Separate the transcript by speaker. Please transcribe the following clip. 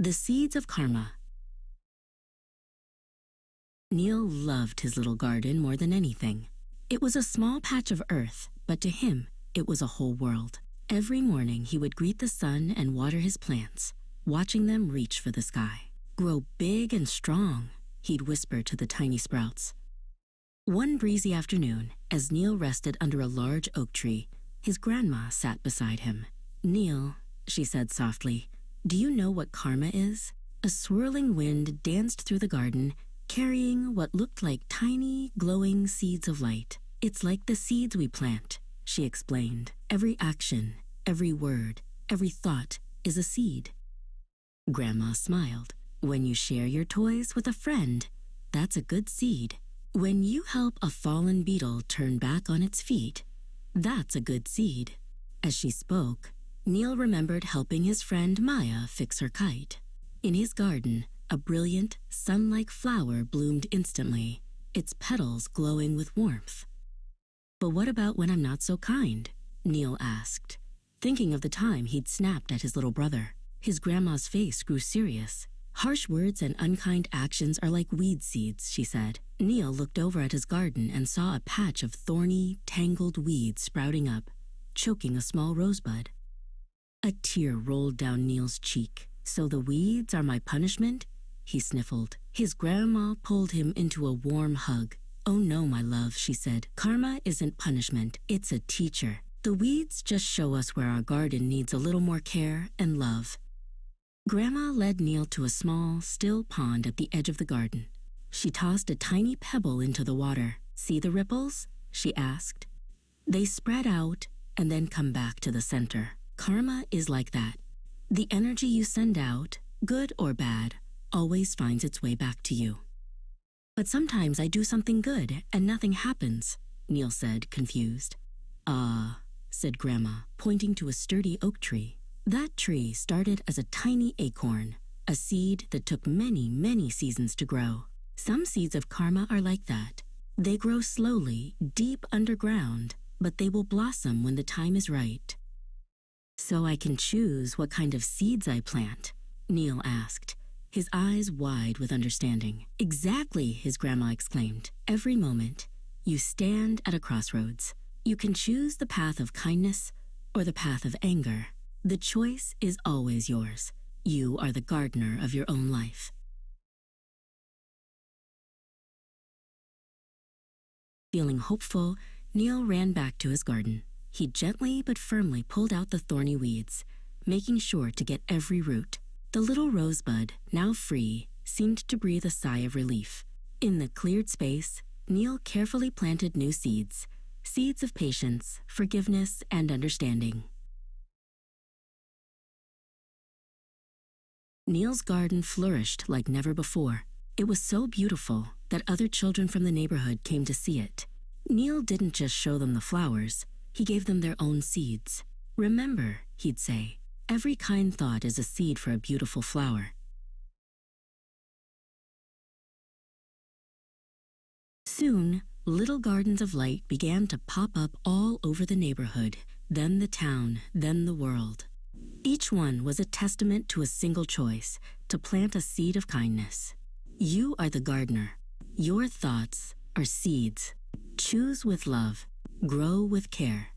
Speaker 1: The Seeds of Karma. Neil loved his little garden more than anything. It was a small patch of earth, but to him, it was a whole world. Every morning he would greet the sun and water his plants, watching them reach for the sky. "Grow big and strong," he'd whisper to the tiny sprouts. One breezy afternoon, as Neil rested under a large oak tree, his grandma sat beside him. "Neil," she said softly, "do you know what karma is?" A swirling wind danced through the garden, carrying what looked like tiny, glowing seeds of light. "It's like the seeds we plant," she explained. "Every action, every word, every thought is a seed." Grandma smiled. "When you share your toys with a friend, that's a good seed. When you help a fallen beetle turn back on its feet, that's a good seed." As she spoke, Neil remembered helping his friend Maya fix her kite. In his garden, a brilliant, sun-like flower bloomed instantly, its petals glowing with warmth. "But what about when I'm not so kind?" Neil asked, thinking of the time he'd snapped at his little brother. His grandma's face grew serious. "Harsh words and unkind actions are like weed seeds," she said. Neil looked over at his garden and saw a patch of thorny, tangled weeds sprouting up, choking a small rosebud. A tear rolled down Neil's cheek. "So the weeds are my punishment?" he sniffled. His grandma pulled him into a warm hug. "Oh no, my love," she said. "Karma isn't punishment, it's a teacher. The weeds just show us where our garden needs a little more care and love." Grandma led Neil to a small, still pond at the edge of the garden. She tossed a tiny pebble into the water. "See the ripples?" she asked. "They spread out and then come back to the center. Karma is like that. The energy you send out, good or bad, always finds its way back to you." "But sometimes I do something good and nothing happens," Neil said, confused. "Ah," said Grandma, pointing to a sturdy oak tree. "That tree started as a tiny acorn, a seed that took many, many seasons to grow. Some seeds of karma are like that. They grow slowly, deep underground, but they will blossom when the time is right." "So I can choose what kind of seeds I plant?" Neil asked, his eyes wide with understanding. "Exactly," his grandma exclaimed. "Every moment, you stand at a crossroads. You can choose the path of kindness or the path of anger. The choice is always yours. You are the gardener of your own life." Feeling hopeful, Neil ran back to his garden. He gently but firmly pulled out the thorny weeds, making sure to get every root. The little rosebud, now free, seemed to breathe a sigh of relief. In the cleared space, Neil carefully planted new seeds, seeds of patience, forgiveness, and understanding. Neil's garden flourished like never before. It was so beautiful that other children from the neighborhood came to see it. Neil didn't just show them the flowers, he gave them their own seeds. "Remember," he'd say, "every kind thought is a seed for a beautiful flower." Soon, little gardens of light began to pop up all over the neighborhood, then the town, then the world. Each one was a testament to a single choice, to plant a seed of kindness. You are the gardener. Your thoughts are seeds. Choose with love. Grow with care.